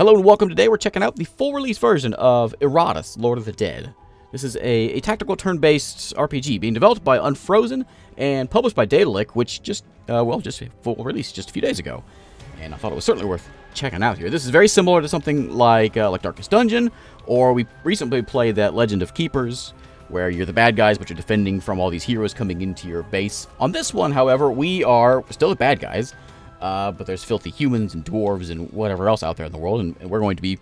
Hello and welcome. Today we're checking out the full release version of Iratus, Lord of the Dead. This is a tactical turn-based RPG being developed by Unfrozen and published by Roguelike, which just full release just a few days ago. And I thought it was certainly worth checking out here. This is very similar to something like Darkest Dungeon, or we recently played that Legend of Keepers, where you're the bad guys, but you're defending from all these heroes coming into your base. On this one, however, we are still the bad guys, but there's filthy humans and dwarves and whatever else out there in the world, and we're going to be,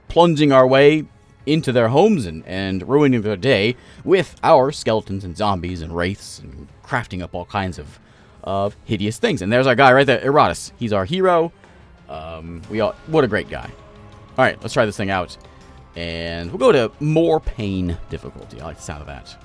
plunging our way into their homes and ruining their day with our skeletons and zombies and wraiths and crafting up all kinds of hideous things. And there's our guy right there, Iratus. He's our hero. What a great guy. All right, let's try this thing out. And we'll go to more pain difficulty. I like the sound of that.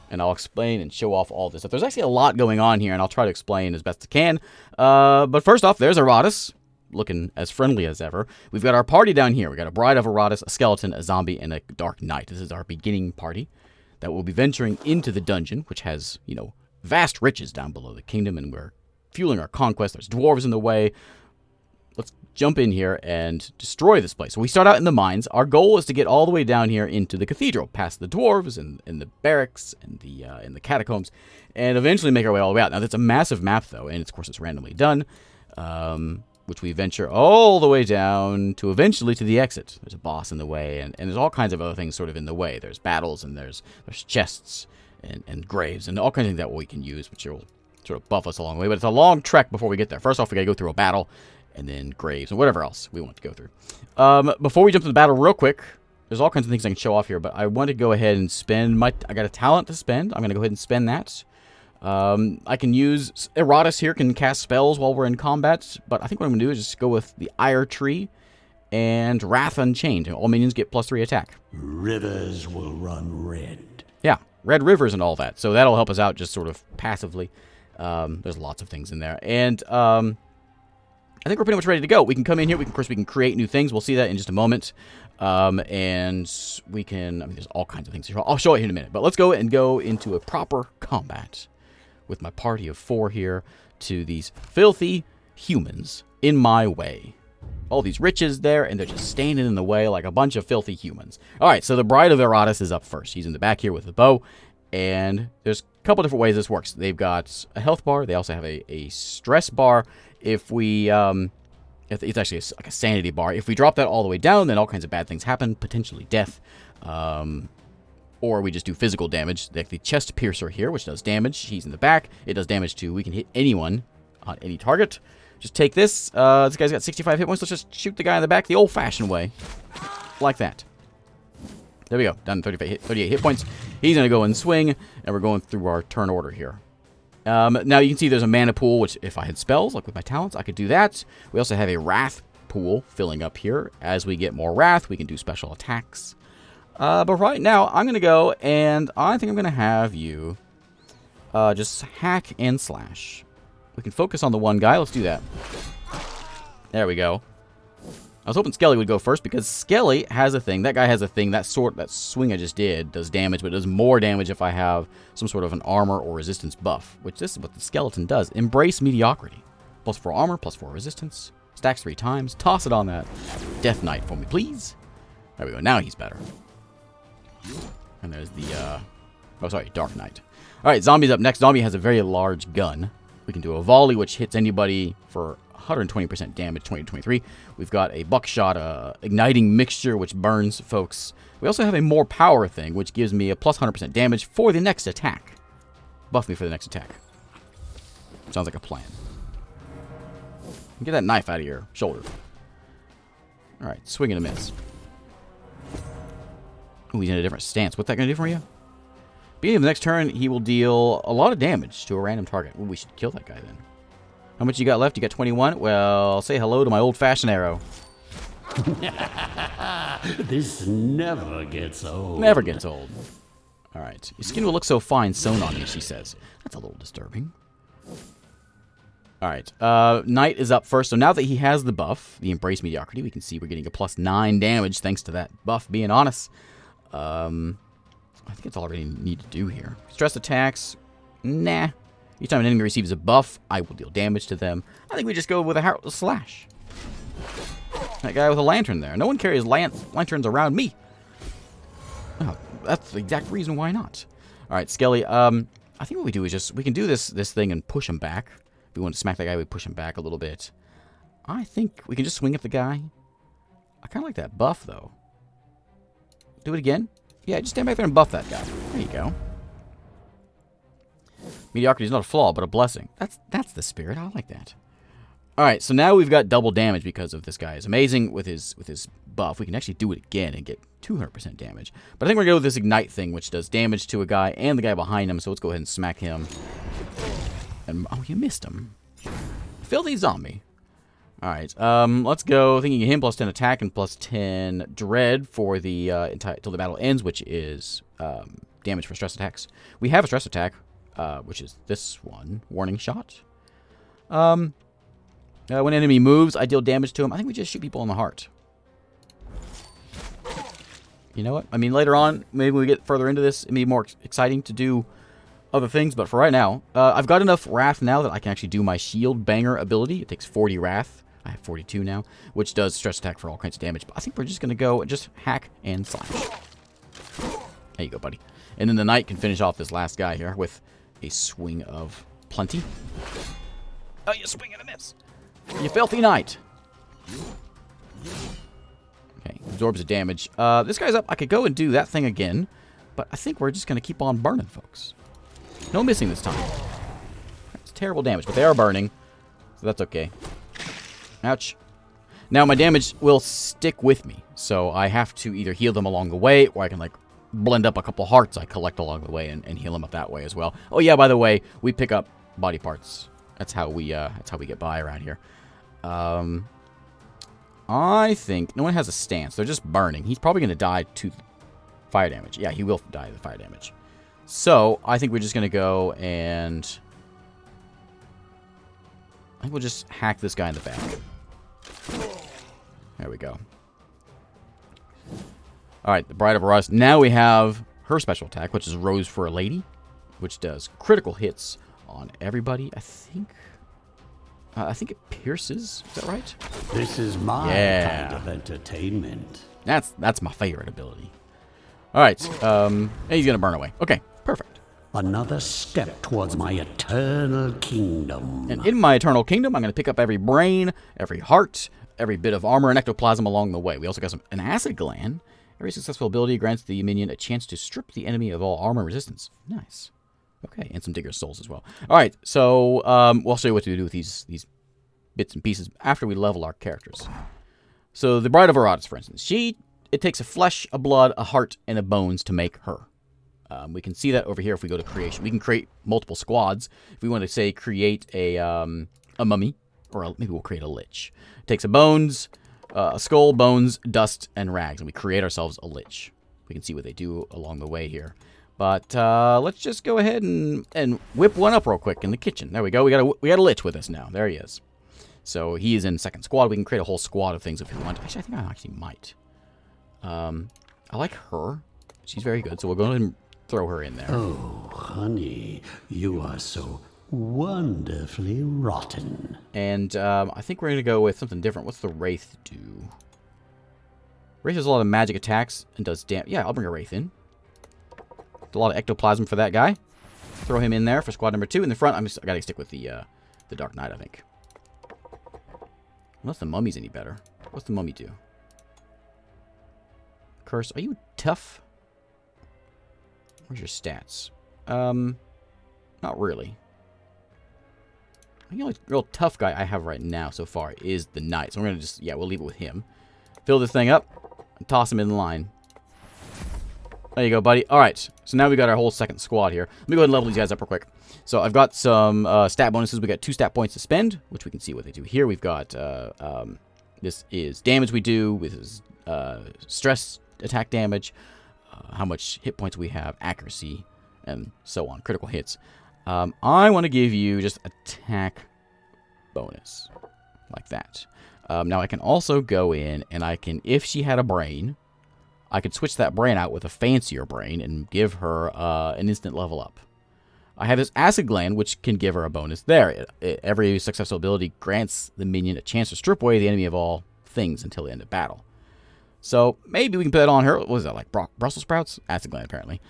And I'll explain and show off all this stuff. There's actually a lot going on here, and I'll try to explain as best I can. But first off, there's Iratus, looking as friendly as ever. We've got our party down here. We've got a Bride of Erratus, a skeleton, a zombie, and a dark knight. This is our beginning party that will be venturing into the dungeon, which has, vast riches down below the kingdom, and we're fueling our conquest. There's dwarves in the way. Let's jump in here and destroy this place. So we start out in the mines. Our goal is to get all the way down here into the cathedral, past the dwarves and the barracks and the catacombs, and eventually make our way all the way out. Now, that's a massive map, though, and of course it's randomly done, which we venture all the way down to eventually to the exit. There's a boss in the way, and there's all kinds of other things sort of in the way. There's battles, and there's chests and graves, and all kinds of things that we can use, which will sort of buff us along the way. But it's a long trek before we get there. First off, we got to go through a battle, and then graves, and whatever else we want to go through. Before we jump to the battle real quick, there's all kinds of things I can show off here, but I want to go ahead and spend I got a talent to spend. I'm going to go ahead and spend that. I can use, Iratus here can cast spells while we're in combat, but I think what I'm going to do is just go with the Ire Tree and Wrath Unchained. All minions get +3 attack. Rivers will run red. Yeah, red rivers and all that, so that'll help us out just sort of passively. There's lots of things in there, and I think we're pretty much ready to go. We can come in here. Of course, we can create new things. We'll see that in just a moment. And we can, there's all kinds of things. I'll show it here in a minute. But let's go into a proper combat with my party of 4 here to these filthy humans in my way. All these riches there, and they're just standing in the way like a bunch of filthy humans. All right, so the Bride of Erratus is up first. She's in the back here with the bow. And there's a couple different ways this works. They've got a health bar. They also have a stress bar. If we, it's actually like a sanity bar. If we drop that all the way down, then all kinds of bad things happen, potentially death. Or we just do physical damage. Like the chest piercer here, which does damage. He's in the back. It does damage too. We can hit anyone on any target. Just take this. This guy's got 65 hit points. Let's just shoot the guy in the back the old-fashioned way. Like that. There we go. Done. 38 hit points. He's going to go and swing, and we're going through our turn order here. Now you can see there's a mana pool, which if I had spells, like with my talents, I could do that. We also have a wrath pool filling up here. As we get more wrath, we can do special attacks. But right now, I'm going to go, and I think I'm going to have you just hack and slash. We can focus on the one guy. Let's do that. There we go. I was hoping Skelly would go first, because Skelly has a thing. That guy has a thing. That swing I just did does damage, but it does more damage if I have some sort of an armor or resistance buff, which this is what the skeleton does. Embrace mediocrity. +4 armor, +4 resistance. Stacks 3 times. Toss it on that Death Knight for me, please. There we go. Now he's better. And there's the, Dark Knight. All right, Zombie's up next. Zombie has a very large gun. We can do a volley, which hits anybody for 120% damage, 20 to 23. We've got a buckshot, igniting mixture, which burns folks. We also have a more power thing, which gives me a +100% damage for the next attack. Buff me for the next attack. Sounds like a plan. Get that knife out of your shoulder. All right, swing and a miss. Ooh, he's in a different stance. What's that going to do for you? Beginning of the next turn, he will deal a lot of damage to a random target. Ooh, we should kill that guy then. How much you got left? You got 21? Well, say hello to my old-fashioned arrow. This never gets old. Never gets old. All right. Your skin will look so fine sewn on you, she says. That's a little disturbing. All right. Knight is up first. So now that he has the buff, the Embrace Mediocrity, we can see we're getting a +9 damage thanks to that buff being on us. I think that's all I really need to do here. Stress attacks. Nah. Each time an enemy receives a buff, I will deal damage to them. I think we just go with a Heartless Slash. That guy with a lantern there. No one carries lanterns around me. Oh, that's the exact reason why not. All right, Skelly. I think what we do is just we can do this thing and push him back. If we want to smack that guy, we push him back a little bit. I think we can just swing at the guy. I kind of like that buff though. Do it again. Yeah, just stand back there and buff that guy. There you go. Mediocrity is not a flaw, but a blessing. That's the spirit. I like that. All right, so now we've got double damage because of this guy is amazing with his buff. We can actually do it again and get 200% damage. But I think we're going to go with this ignite thing, which does damage to a guy and the guy behind him. So let's go ahead and smack him. And oh, you missed him. Filthy zombie. All right, let's go. Thinking of him plus 10 attack and plus 10 dread for the until the battle ends, which is damage for stress attacks. We have a stress attack, which is this one, warning shot. When enemy moves, I deal damage to him. I think we just shoot people in the heart. You know what? I mean, later on, maybe when we get further into this, it'll be more exciting to do other things. But for right now, I've got enough wrath now that I can actually do my shield banger ability. It takes 40 wrath. I have 42 now, which does stress attack for all kinds of damage. But I think we're just going to go and just hack and slash. There you go, buddy. And then the knight can finish off this last guy here with a swing of plenty. Oh, you swing and a miss. You filthy knight. Okay, absorbs the damage. This guy's up. I could go and do that thing again, but I think we're just going to keep on burning, folks. No missing this time. That's terrible damage, but they are burning, so that's okay. Ouch. Now, my damage will stick with me, so I have to either heal them along the way, or I can, like, blend up a couple hearts I collect along the way and heal them up that way as well. Oh, yeah, by the way, we pick up body parts. That's how we get by around here. I think no one has a stance. They're just burning. He's probably going to die to fire damage. Yeah, he will die to the fire damage. So, I think we're just going to go and I think we'll just hack this guy in the back. There we go. Alright, the Bride of Erratus. Now we have her special attack, which is Rose for a Lady, which does critical hits on everybody, I think. I think it pierces. Is that right? This is my kind of entertainment. That's my favorite ability. All right. And he's gonna burn away. Okay, perfect. Another step towards my eternal kingdom. And in my eternal kingdom, I'm gonna pick up every brain, every heart, every bit of armor and ectoplasm along the way. We also got an acid gland. Every successful ability grants the minion a chance to strip the enemy of all armor resistance. Nice. Okay, and some Digger's Souls as well. All right, so we'll show you what to do with these bits and pieces after we level our characters. So the Bride of Erratus, for instance, it takes a flesh, a blood, a heart, and a bones to make her. We can see that over here if we go to creation. We can create multiple squads. If we want to, say, create a mummy, or maybe we'll create a lich. It takes a skull, bones, dust, and rags, and we create ourselves a lich. We can see what they do along the way here. But let's just go ahead and whip one up real quick in the kitchen. There we go. We got a lich with us now. There he is. So he is in second squad. We can create a whole squad of things if we want. Actually, I think I actually might. I like her. She's very good. So we'll go ahead and throw her in there. Oh, honey, you are so wonderfully rotten. And I think we're going to go with something different. What's the Wraith do? Wraith has a lot of magic attacks and does damage. Yeah, I'll bring a Wraith in. A lot of ectoplasm for that guy. Throw him in there for squad number 2. In the front, I gotta stick with the Dark Knight, I think. Unless the mummy's any better. What's the mummy do? Curse. Are you tough? Where's your stats? Not really. The only real tough guy I have right now so far is the Knight. So we're gonna just, we'll leave it with him. Fill this thing up and toss him in the line. There you go, buddy. All right, so now we got our whole second squad here. Let me go ahead and level these guys up real quick. So I've got some stat bonuses. We got 2 stat points to spend, which we can see what they do here. We've got this is damage we do. This is stress attack damage, how much hit points we have, accuracy, and so on. Critical hits. I want to give you just attack bonus, like that. Now I can also go in and I can, if she had a brain, I could switch that brain out with a fancier brain and give her an instant level up. I have this acid gland, which can give her a bonus there. Every successful ability grants the minion a chance to strip away the enemy of all things until the end of battle. So maybe we can put that on her. What is that, like Brussels sprouts? Acid gland, apparently.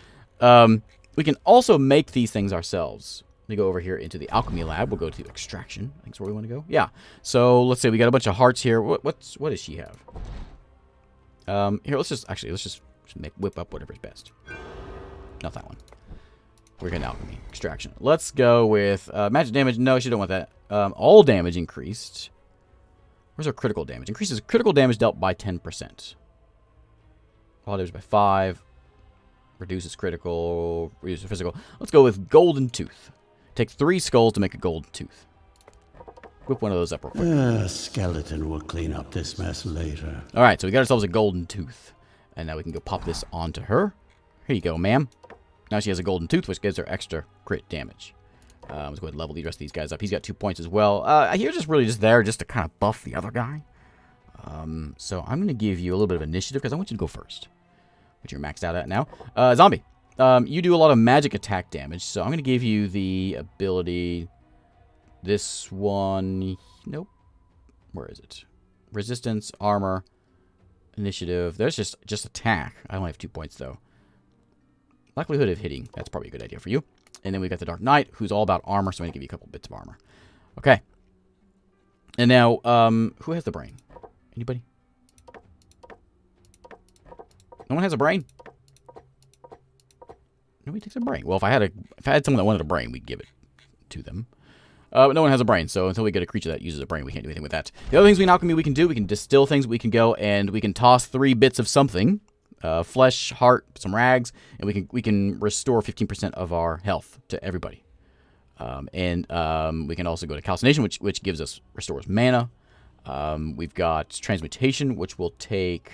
We can also make these things ourselves. Let me go over here into the alchemy lab. We'll go to extraction. I think that's where we want to go. Yeah. So let's say we got a bunch of hearts here. What does she have? Here, let's just whip up whatever's best. Not that one. We're getting alchemy. Extraction. Let's go with magic damage. No, she don't want that. All damage increased. Where's our critical damage? Increases critical damage dealt by 10%. All damage by 5. Reduces critical. Reduces physical. Let's go with golden tooth. Take 3 skulls to make a golden tooth. Whip one of those up real quick. A skeleton will clean up this mess later. Alright, so we got ourselves a golden tooth. And now we can go pop this onto her. Here you go, ma'am. Now she has a golden tooth, which gives her extra crit damage. Let's go ahead and level the rest of these guys up. He's got 2 points as well. He's just really just there just to kind of buff the other guy. So I'm going to give you a little bit of initiative because I want you to go first. Which you're maxed out at now. Zombie. You do a lot of magic attack damage, so I'm going to give you the ability... This one... Nope. Where is it? Resistance, armor, initiative. There's just attack. I only have 2 points, though. Likelihood of hitting. That's probably a good idea for you. And then we got the Dark Knight, who's all about armor, so I'm going to give you a couple bits of armor. Okay. And now, who has the brain? Anybody? No one has a brain? Nobody takes a brain. Well, if I had someone that wanted a brain, we'd give it to them. But no one has a brain, so until we get a creature that uses a brain, we can't do anything with that. The other things in alchemy we can do, we can distill things, we can go and we can toss 3 bits of something. Flesh, heart, some rags, and we can restore 15% of our health to everybody. We can also go to calcination, which restores mana. We've got transmutation, which will take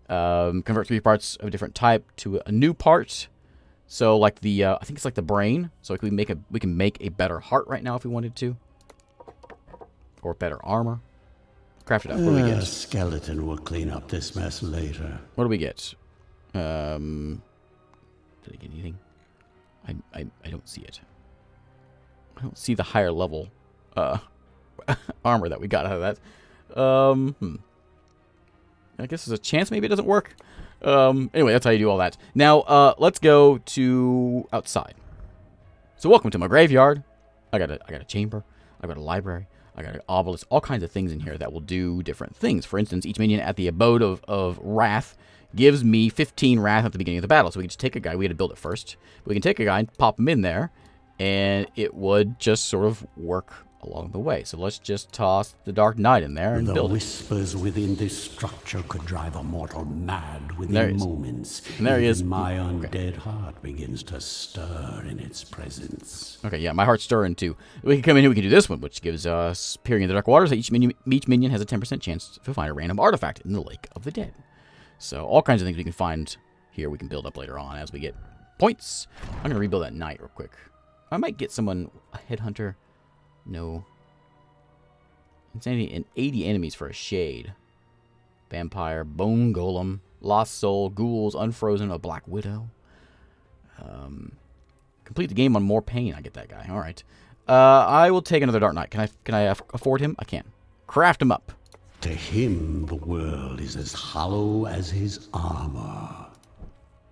convert 3 parts of a different type to a new part. So like the I think it's like the brain. So we can make a better heart right now if we wanted to, or better armor. Craft it up. What do we get? A skeleton will clean up this mess later. What do we get? Did I get anything? I don't see it. I don't see the higher level armor that we got out of that. I guess there's a chance maybe it doesn't work. Anyway, that's how you do all that. Now, let's go to outside. So welcome to my graveyard. I got a chamber. I got a library. I got an obelisk. All kinds of things in here that will do different things. For instance, each minion at the abode of wrath gives me 15 wrath at the beginning of the battle. So we can just take a guy. We had to build it first. But we can take a guy and pop him in there, and it would just sort of work along the way. So let's just toss the Dark Knight in there and build it. The whispers within this structure could drive a mortal mad within moments. And there he is. My undead heart begins to stir in its presence. Okay, yeah, my heart's stirring too. We can come in here, we can do this one, which gives us Peering in the Dark Waters. Each minion has a 10% chance to find a random artifact in the Lake of the Dead. So all kinds of things we can find here we can build up later on as we get points. I'm going to rebuild that knight real quick. I might get someone, a headhunter. No. Insanity and 80 enemies for a shade. Vampire, bone golem, lost soul, ghouls, unfrozen, a black widow. Complete the game on more pain. I get that guy. All right. I will take another Dark Knight. Can I afford him? I can. Craft him up. To him, the world is as hollow as his armor.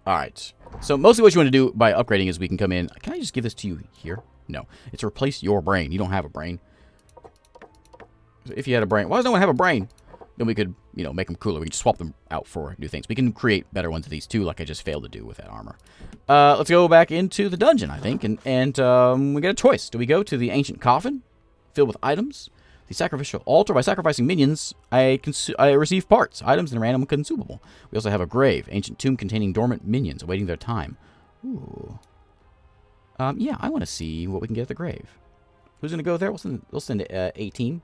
All right. So mostly what you want to do by upgrading is we can come in. Can I just give this to you here? No. It's to replace your brain. You don't have a brain. So if you had a brain, why does no one have a brain? Then we could, make them cooler. We can just swap them out for new things. We can create better ones of these too, like I just failed to do with that armor. Let's go back into the dungeon, I think, and we get a choice. Do we go to the ancient coffin filled with items? The sacrificial altar. By sacrificing minions, I receive parts, items, and a random consumable. We also have a grave, ancient tomb containing dormant minions awaiting their time. Ooh. Yeah, I want to see what we can get at the grave. Who's going to go there? We'll send 18.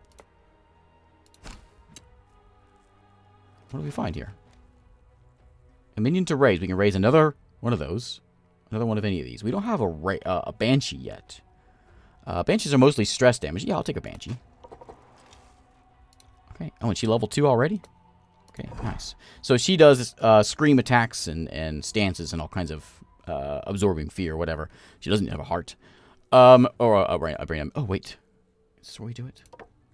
What do we find here? A minion to raise. We can raise another one of those. Another one of any of these. We don't have a banshee yet. Banshees are mostly stress damage. Yeah, I'll take a banshee. Okay. Oh, and she level 2 already? Okay, nice. So she does scream attacks and stances and all kinds of absorbing fear, whatever. She doesn't have a heart. Or a brain. Oh, wait. Is this where we do it?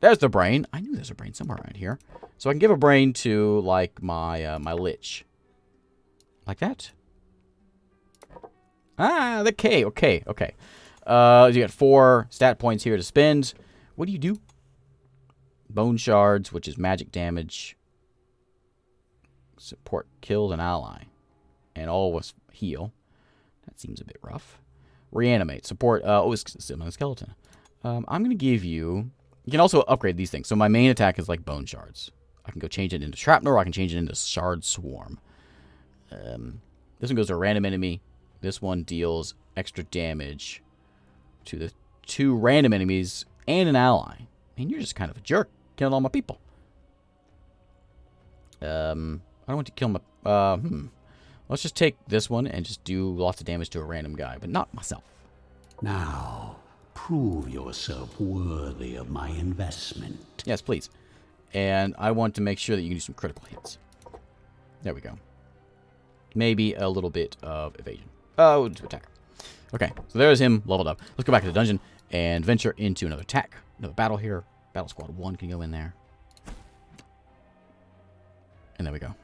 There's the brain. I knew there's a brain somewhere around here. So I can give a brain to, like, my my lich. Like that. Ah, the K. Okay, okay. You got 4 stat points here to spend. What do you do? Bone shards, which is magic damage. Support killed an ally. And always heal. That seems a bit rough. Reanimate. Support. Oh, it's a skeleton. I'm going to give you... You can also upgrade these things. So my main attack is like bone shards. I can go change it into shrapnel, or I can change it into shard swarm. This one goes to a random enemy. This one deals extra damage to the 2 random enemies and an ally. I mean, you're just kind of a jerk, killing all my people. I don't want to kill my... Let's just take this one and just do lots of damage to a random guy, but not myself. Now, prove yourself worthy of my investment. Yes, please. And I want to make sure that you can do some critical hits. There we go. Maybe a little bit of evasion. Oh, to attack. Okay, so there's him leveled up. Let's go back to the dungeon and venture into another attack. Another battle here. Battle Squad 1 can go in there. And there we go.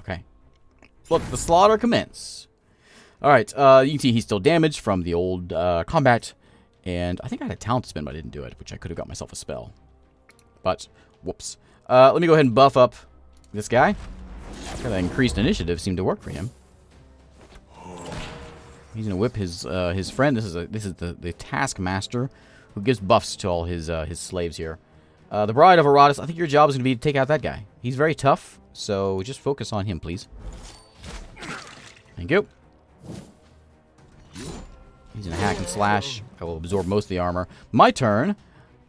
Okay. Look, the slaughter commence. Alright, you can see he's still damaged from the old combat. And I think I had a talent to spend, but I didn't do it, which I could have got myself a spell. But, whoops. Let me go ahead and buff up this guy. That increased initiative seemed to work for him. He's gonna whip his friend. This is the taskmaster who gives buffs to all his slaves here. The Bride of Erratus. I think your job is gonna be to take out that guy. He's very tough, so just focus on him, please. Thank you. He's gonna hack and slash. I will absorb most of the armor. My turn.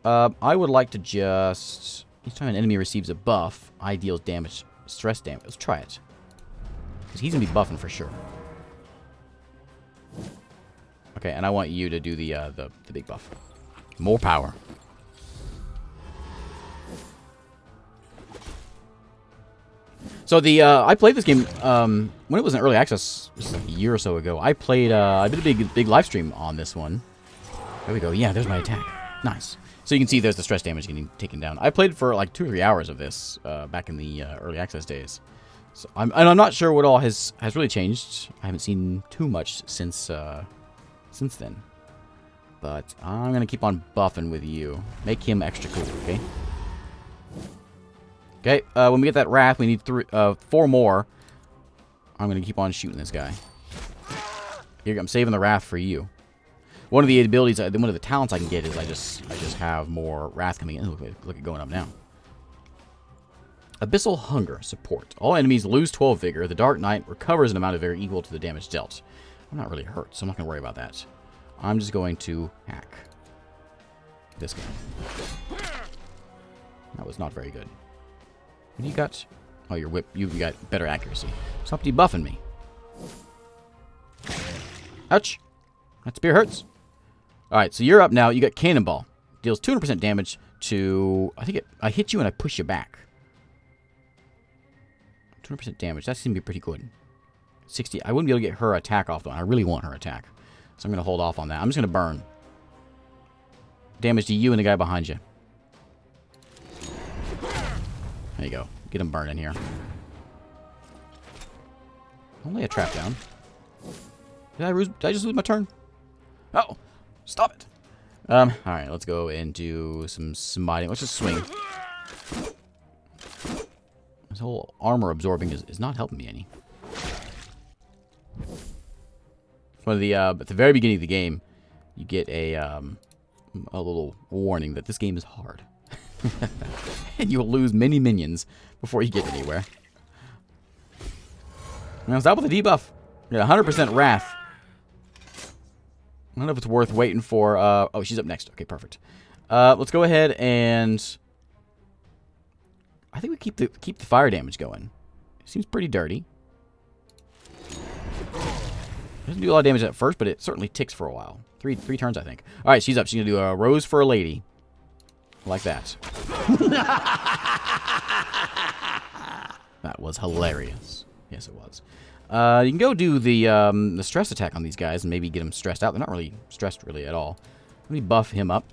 I would like to just... Each time an enemy receives a buff, I deal damage, stress damage. Let's try it. Because he's gonna be buffing for sure. Okay, and I want you to do the big buff. More power. So I played this game when it was in early access, just like a year or so ago. I did a big live stream on this one. There we go. Yeah, there's my attack. Nice. So you can see there's the stress damage getting taken down. I played for like 2 or 3 hours of this back in the early access days. So I'm not sure what all has really changed. I haven't seen too much since then. But I'm gonna keep on buffing with you. Make him extra cool, okay? Okay, when we get that wrath, we need 4 more. I'm going to keep on shooting this guy. Here, I'm saving the wrath for you. One of the abilities, one of the talents I can get is I just have more wrath coming in. Look at going up now. Abyssal Hunger support. All enemies lose 12 vigor. The Dark Knight recovers an amount of vigor equal to the damage dealt. I'm not really hurt, so I'm not going to worry about that. I'm just going to hack this guy. That was not very good. What do you got? Oh, your whip. You got better accuracy. Stop debuffing me. Ouch. That spear hurts. Alright, so you're up now. You got Cannonball. Deals 200% damage to... I hit you and I push you back. 200% damage. That seems to be pretty good. 60. I wouldn't be able to get her attack off, though. I really want her attack. So I'm going to hold off on that. I'm just going to burn. Damage to you and the guy behind you. There you go. Get him burned in here. Only a trap down. Did I just lose my turn? Oh! Stop it! Alright, let's go and do some smiting. Let's just swing. This whole armor absorbing is not helping me any. One of the at the very beginning of the game, you get a little warning that this game is hard. And you'll lose many minions before you get anywhere. Now stop with the debuff. You got 100% wrath. I don't know if it's worth waiting for. Oh, she's up next. Okay, perfect. Let's go ahead and I think we keep the fire damage going. Seems pretty dirty. Doesn't do a lot of damage at first, but it certainly ticks for a while. Three turns, I think. All right, she's up. She's gonna do a rose for a lady. Like that. That was hilarious. Yes, it was. You can go do the stress attack on these guys and maybe get them stressed out. They're not really stressed really at all. Let me buff him up.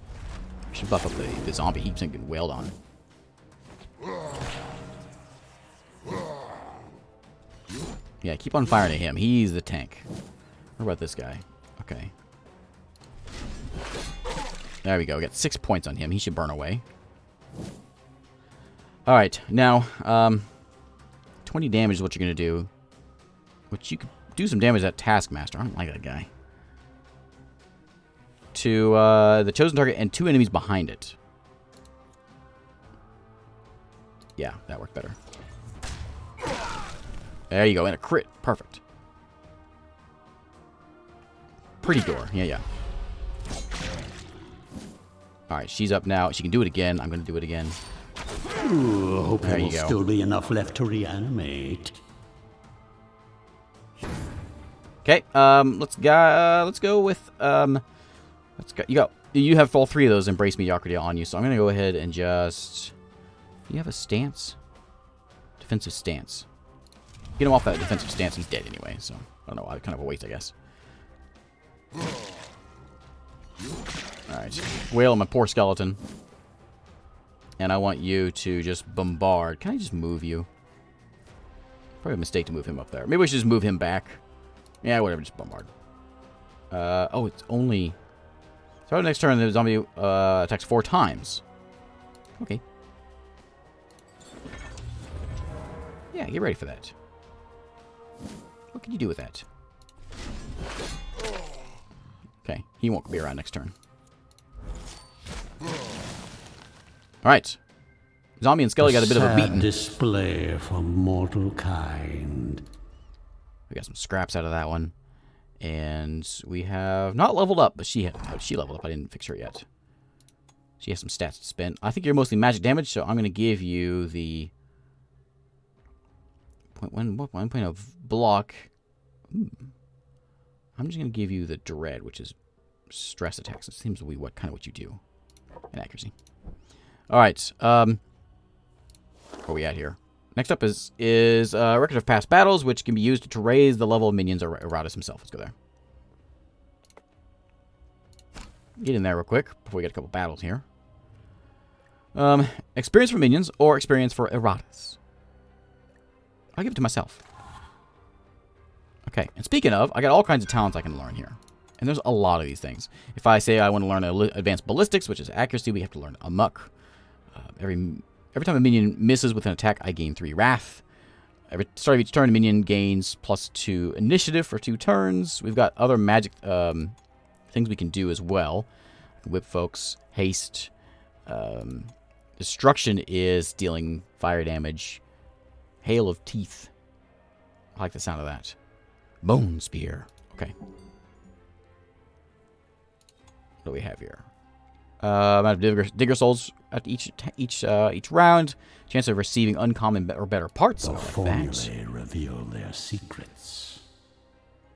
Should buff up the zombie. He keeps getting wailed on. Yeah, keep on firing at him. He's the tank. What about this guy? Okay. There we go. We got 6 points on him. He should burn away. Alright, now, 20 damage is what you're going to do. Which you could do some damage to that Taskmaster. I don't like that guy. To the chosen target and 2 enemies behind it. Yeah, that worked better. There you go, and a crit. Perfect. Pretty door. Yeah. Alright, she's up now. She can do it again. I'm going to do it again. Ooh, hope there there will you go. still be enough left to reanimate. Okay, let's go with, you have all 3 of those Embrace Mediocrity on you, so I'm going to go ahead and just, do you have a stance? Defensive stance. Get him off that defensive stance, he's dead anyway, so, I don't know, kind of a waste, I guess. Alright, wail on my poor skeleton. And I want you to just bombard. Can I just move you? Probably a mistake to move him up there. Maybe we should just move him back. Yeah, whatever, just bombard. Oh, it's only... So next turn, the zombie attacks 4 times. Okay. Yeah, get ready for that. What can you do with that? Okay, he won't be around next turn. Alright. Zombie and Skelly got a bit of a beating. Display from mortal kind. We got some scraps out of that one. And we have not leveled up, but she leveled up. I didn't fix her yet. She has some stats to spend. I think you're mostly magic damage, so I'm going to give you the 1 point of block. I'm just going to give you the dread, which is stress attacks. It seems to be what you do. And accuracy. Alright, where are we at here? Next up is Record of Past Battles, which can be used to raise the level of minions or Iratus himself. Let's go there. Get in there real quick before we get a couple battles here. Experience for minions or experience for Iratus. I'll give it to myself. Okay, and speaking of, I got all kinds of talents I can learn here. And there's a lot of these things. If I say I want to learn advanced ballistics, which is accuracy, we have to learn amok. Every time a minion misses with an attack, I gain 3 wrath. Every start of each turn, a minion gains +2 initiative for 2 turns. We've got other magic things we can do as well. Whip folks, haste. Destruction is dealing fire damage. Hail of teeth. I like the sound of that. Bone spear. Okay. What do we have here? Amount of digger souls at each round. Chance of receiving uncommon or better parts. The formulae reveal their secrets.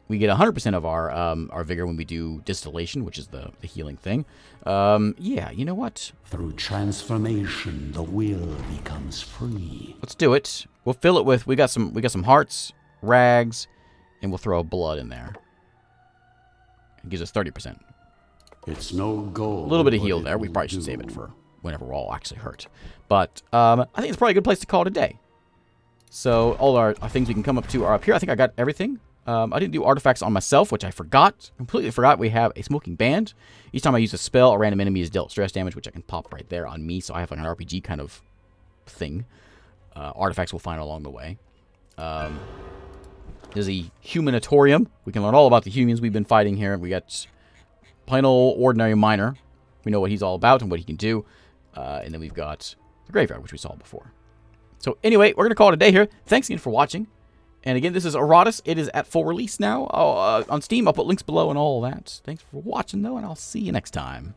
We get 100% of our vigor when we do distillation, which is the healing thing. Yeah, you know what? Through transformation, the will becomes free. Let's do it. We'll fill it with we got some hearts, rags, and we'll throw blood in there. It gives us 30%. It's no goal. A little bit of heal there. We probably should save it for whenever we're all actually hurt. But I think it's probably a good place to call it a day. So all our things we can come up to are up here. I think I got everything. I didn't do artifacts on myself, which I forgot. Completely forgot we have a smoking band. Each time I use a spell, a random enemy is dealt stress damage, which I can pop right there on me. So I have like an RPG kind of thing. Artifacts we'll find along the way. There's a humanatorium. We can learn all about the humans we've been fighting here. We got plain old ordinary miner. We know what he's all about and what he can do. And then we've got the graveyard, which we saw before. So anyway, we're going to call it a day here. Thanks again for watching. And again, this is Iratus. It is at full release now on Steam. I'll put links below and all that. Thanks for watching, though, and I'll see you next time.